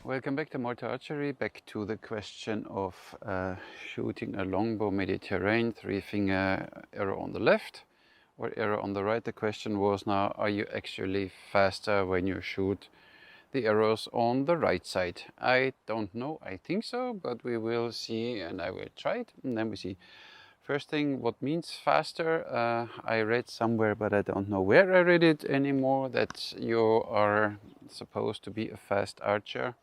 Welcome back to Malta Archery, back to the question of shooting a longbow Mediterranean, 3-finger arrow on the left or arrow on the right. The question was now, are you actually faster when you shoot the arrows on the right side? I don't know, I think so, but we will see and I will try it and then we see. First thing, what means faster? I read somewhere, but I don't know where I read it anymore, that you are supposed to be a fast archer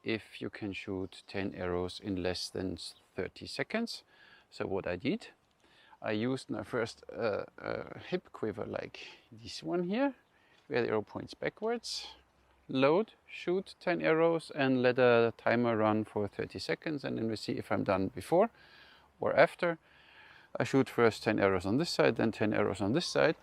if you can shoot 10 arrows in less than 30 seconds. So what I did, I used my first hip quiver like this one here, where the arrow points backwards, load, shoot 10 arrows and let a timer run for 30 seconds and then we see if I'm done before or after. I shoot first 10 arrows on this side, then 10 arrows on this side.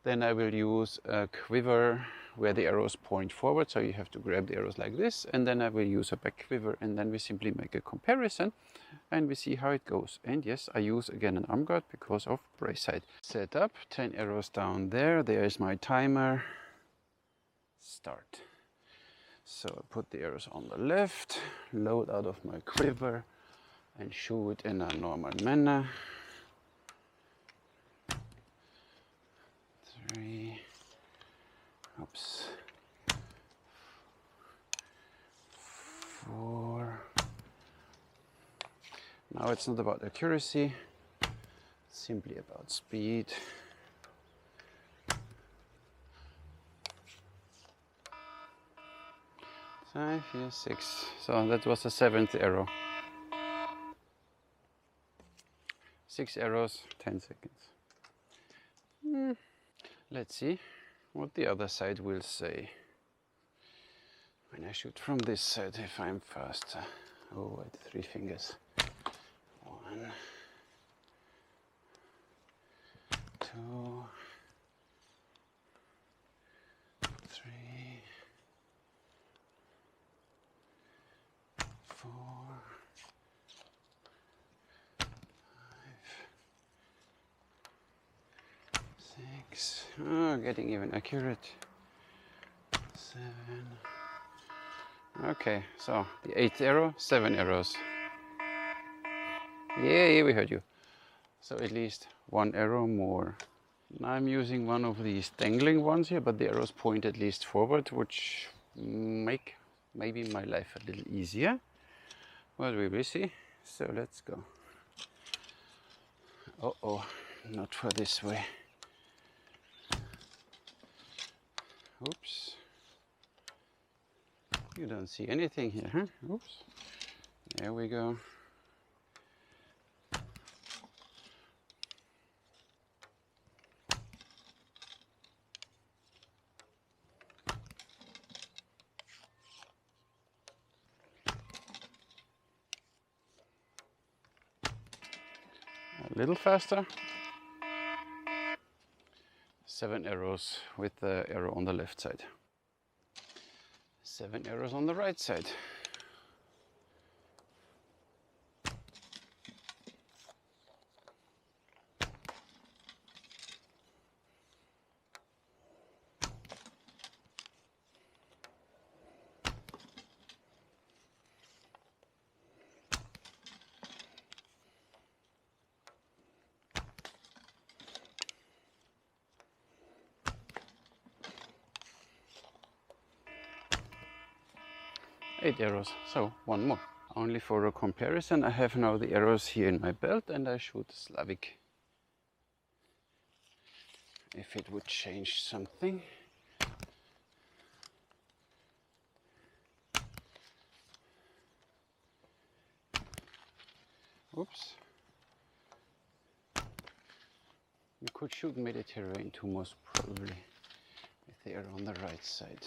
Then I will use a quiver where the arrows point forward, so you have to grab the arrows like this, and then I will use a back quiver, and then we simply make a comparison and we see how it goes. And yes, I use again an arm guard because of brace height. Set up, 10 arrows down there, there is my timer. Start. So I put the arrows on the left, load out of my quiver and shoot in a normal manner. 3, oops, 4. Now it's not about accuracy, it's simply about speed. 5, 6. So that was the 7th arrow. 6 arrows, 10 seconds. Let's see what the other side will say when I shoot from this side, if I'm faster. Oh, at 3 fingers. 1, 2, 3, 4, 6. Oh, getting even accurate. 7. Okay, so the 8th arrow, 7 arrows. Yeah, we heard you. So at least 1 arrow more. Now I'm using one of these dangling ones here, but the arrows point at least forward, which make maybe my life a little easier. But we will see. So let's go. Uh-oh, not for this way. Oops. You don't see anything here, huh? Oops. There we go. A little faster. 7 arrows with the arrow on the left side. 7 arrows on the right side. Eight arrows, so 1 more. Only for a comparison, I have now the arrows here in my belt and I shoot Slavic. If it would change something. Oops. You could shoot Mediterranean too, most probably, with the arrow on the right side.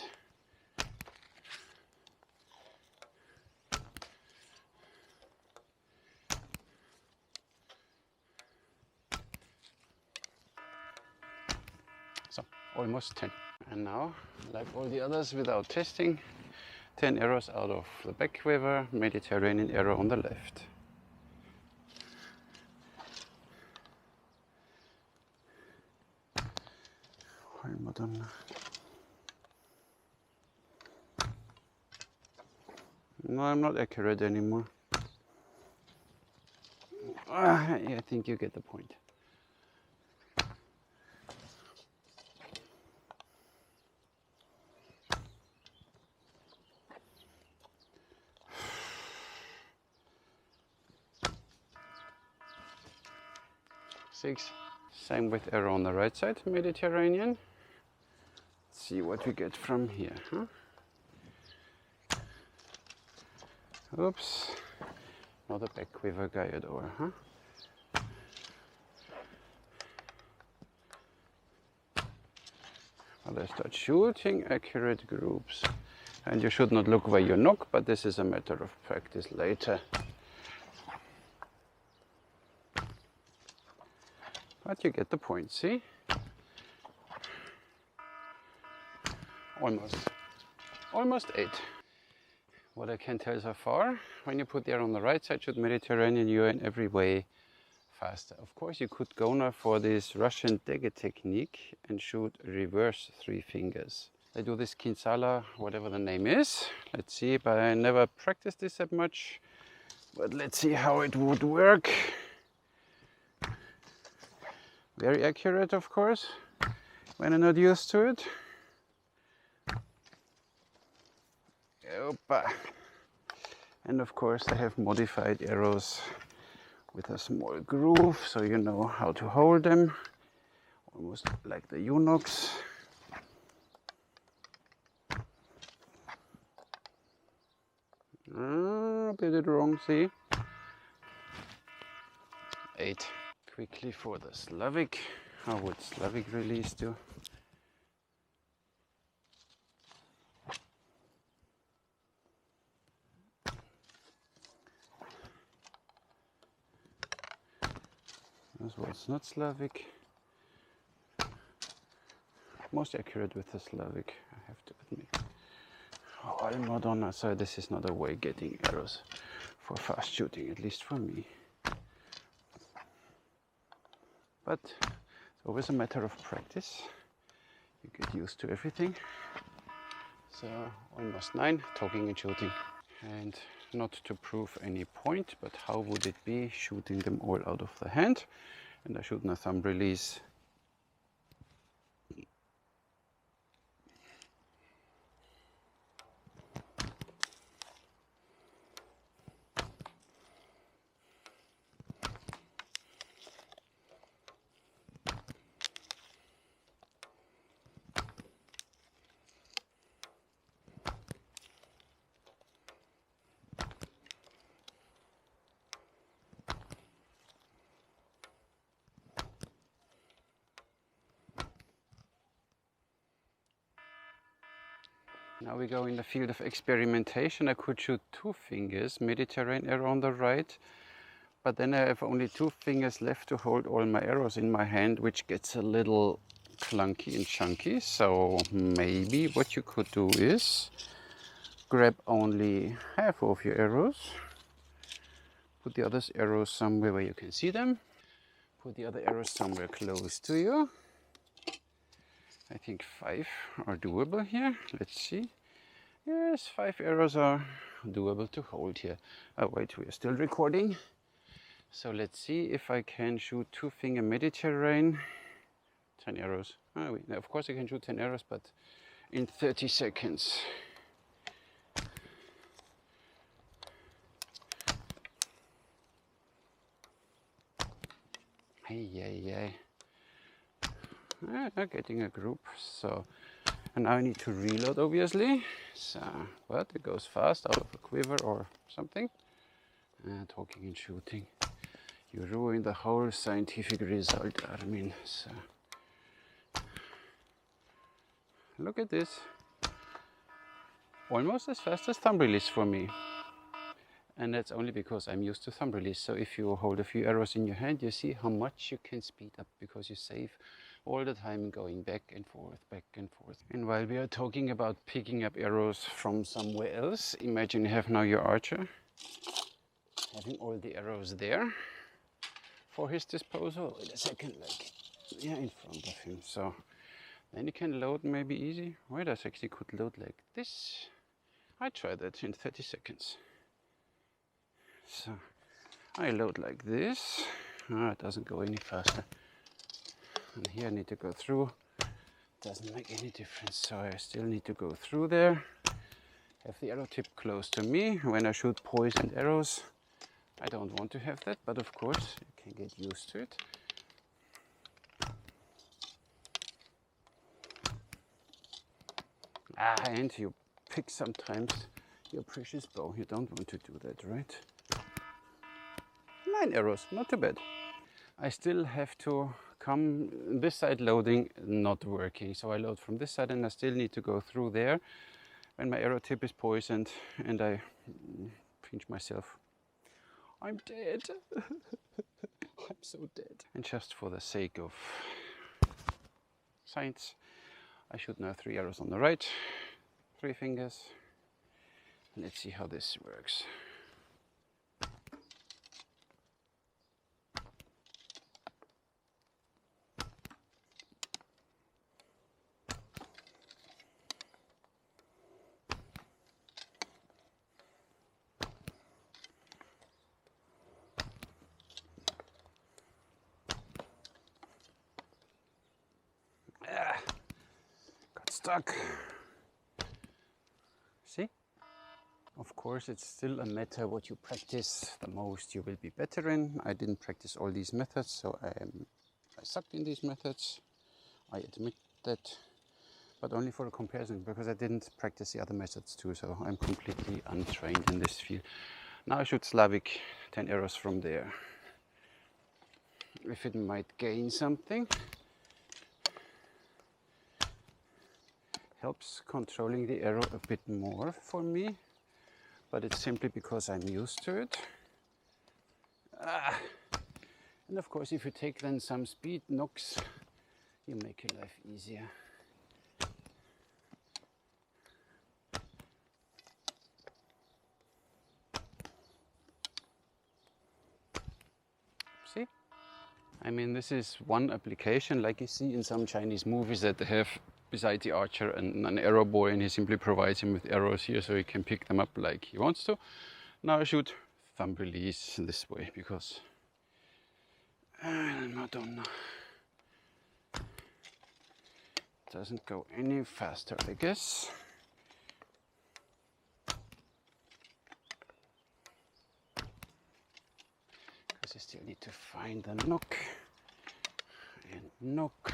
So, almost 10. And now, like all the others without testing, 10 arrows out of the back quiver, Mediterranean arrow on the left. Madonna. No, I'm not accurate anymore. I think you get the point. Six. Same with arrow on the right side, Mediterranean. Let's see what we get from here, huh? Oops. Not a back quiver guide over, huh? Well, I start shooting accurate groups. And you should not look where you knock, but this is a matter of practice later. But you get the point, see? Almost 8. What I can tell so far, when you put the arrow on the right side, shoot Mediterranean, you're in every way faster. Of course, you could go now for this Russian dagger technique and shoot reverse 3 fingers. I do this Kinsala, whatever the name is. Let's see, but I never practiced this that much. But let's see how it would work. Very accurate, of course, when I'm not used to it. Opa. And of course I have modified arrows with a small groove, so you know how to hold them, almost like the eunuchs. Did it wrong, see? 8. Quickly for the Slavic. How would Slavic release do? This was not Slavic. Most accurate with the Slavic, I have to admit. Oh, Madonna, so this is not a way getting arrows for fast shooting, at least for me. But it's always a matter of practice. You get used to everything. So almost 9, talking and shooting. And not to prove any point, but how would it be shooting them all out of the hand? And I shoot in a thumb release. Now we go in the field of experimentation. I could shoot 2 fingers, Mediterranean arrow on the right, but then I have only 2 fingers left to hold all my arrows in my hand, which gets a little clunky and chunky. So maybe what you could do is grab only half of your arrows, put the other arrows somewhere where you can see them, put the other arrows somewhere close to you. I think 5 are doable here. Let's see. Yes, 5 arrows are doable to hold here. Oh wait, we are still recording. So let's see if I can shoot 2 finger Mediterranean. 10 arrows. Oh, wait. Now, of course I can shoot 10 arrows, but in 30 seconds. Hey. Getting a group. So, and now I need to reload, obviously. So, but it goes fast out of a quiver or something. Talking and shooting. You ruin the whole scientific result, Armin. So, look at this. Almost as fast as thumb release for me. And that's only because I'm used to thumb release. So if you hold a few arrows in your hand, you see how much you can speed up because you save all the time going back and forth, back and forth. And while we are talking about picking up arrows from somewhere else, imagine you have now your archer having all the arrows there for his disposal. Wait a second, like, yeah, in front of him. So then you can load maybe easy. Wait a second, you could load like this. I try that in 30 seconds. So I load like this. It doesn't go any faster. And here I need to go through. Doesn't make any difference, so I still need to go through there. Have the arrow tip close to me. When I shoot poisoned arrows, I don't want to have that, but of course you can get used to it. And you pick sometimes your precious bow. You don't want to do that, right? 9 arrows, not too bad. I still have to come this side, loading not working. So I load from this side and I still need to go through there when my arrow tip is poisoned and I pinch myself. I'm dead. I'm so dead. And just for the sake of science, I shoot now 3 arrows on the right, 3 fingers. Let's see how this works. Got stuck. See? Of course, it's still a matter what you practice the most you will be better in. I didn't practice all these methods, so I sucked in these methods. I admit that, but only for a comparison, because I didn't practice the other methods too, so I'm completely untrained in this field. Now I shoot Slavic 10 arrows from there. If it might gain something, helps controlling the arrow a bit more for me, but it's simply because I'm used to it. And of course, if you take then some speed knocks, you make your life easier. See? I mean, this is one application, like you see in some Chinese movies, that they have beside the archer and an arrow boy, and he simply provides him with arrows here so he can pick them up like he wants to. Now I shoot thumb release this way because Madonna doesn't go any faster, I guess. Because you still need to find the nook and nook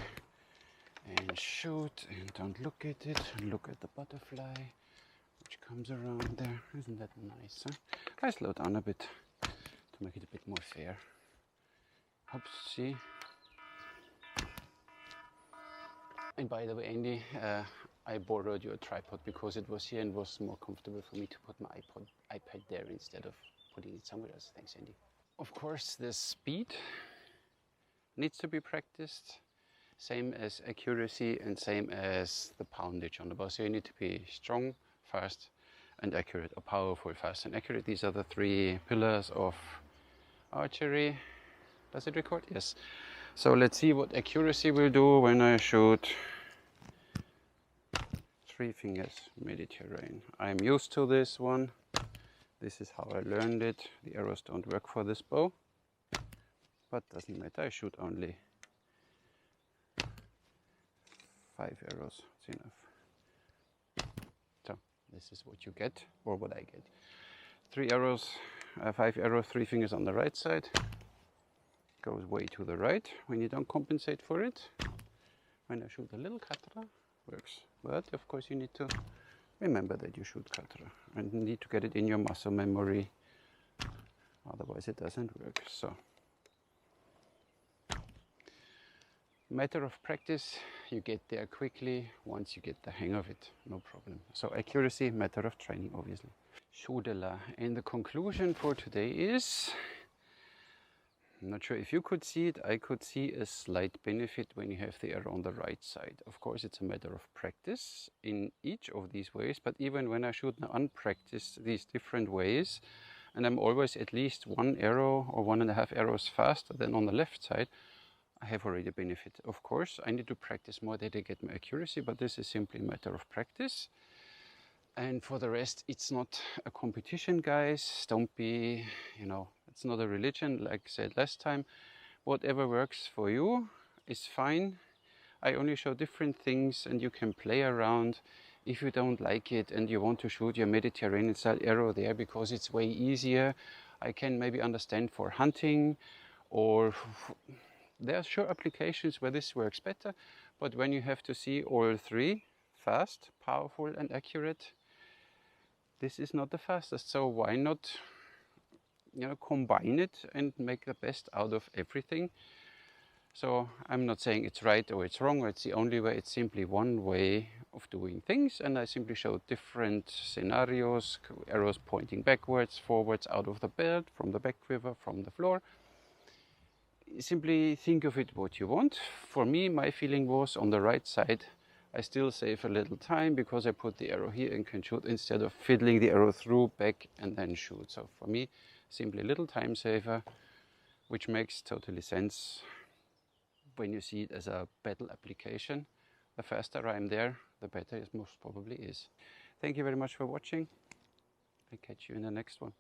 and shoot, and don't look at it, look at the butterfly which comes around there. Isn't that nice, huh? I slow down a bit to make it a bit more fair. Oops, see? And by the way, Andy, I borrowed your tripod because it was here and was more comfortable for me to put my iPad there instead of putting it somewhere else. Thanks, Andy. Of course, the speed needs to be practiced. Same as accuracy and same as the poundage on the bow. So you need to be strong, fast and accurate, or powerful, fast and accurate. These are the 3 pillars of archery. Does it record? Yes. So let's see what accuracy will do when I shoot 3 fingers Mediterranean. I'm used to this one. This is how I learned it. The arrows don't work for this bow, but doesn't matter. I shoot only 5 arrows, it's enough. So this is what you get, or what I get. 3 arrows, 5 arrows, 3 fingers on the right side. Goes way to the right when you don't compensate for it. When I shoot a little katra, works. But of course you need to remember that you shoot katra and you need to get it in your muscle memory. Otherwise it doesn't work. So, matter of practice, you get there quickly once you get the hang of it, no problem. So accuracy, matter of training, obviously. Shudela. And the conclusion for today is, I'm not sure if you could see it, I could see a slight benefit when you have the arrow on the right side. Of course, it's a matter of practice in each of these ways, but even when I shoot now unpracticed these different ways, and I'm always at least 1 arrow or 1.5 arrows faster than on the left side, I have already a benefit. Of course, I need to practice more that I get my accuracy, but this is simply a matter of practice. And for the rest, it's not a competition, guys. Don't be, you know, it's not a religion, like I said last time. Whatever works for you is fine. I only show different things and you can play around. If you don't like it and you want to shoot your Mediterranean style arrow there because it's way easier, I can maybe understand for hunting, or there are sure applications where this works better. But when you have to see all three, fast, powerful and accurate, this is not the fastest. So why not, you know, combine it and make the best out of everything? So I'm not saying it's right or it's wrong or it's the only way. It's simply one way of doing things, and I simply show different scenarios, arrows pointing backwards, forwards, out of the belt, from the back quiver, from the floor. Simply think of it what you want. For me, my feeling was on the right side, I still save a little time because I put the arrow here and can shoot instead of fiddling the arrow through, back and then shoot. So for me, simply a little time saver, which makes totally sense when you see it as a battle application. The faster I'm there, the better it most probably is. Thank you very much for watching. I'll catch you in the next one.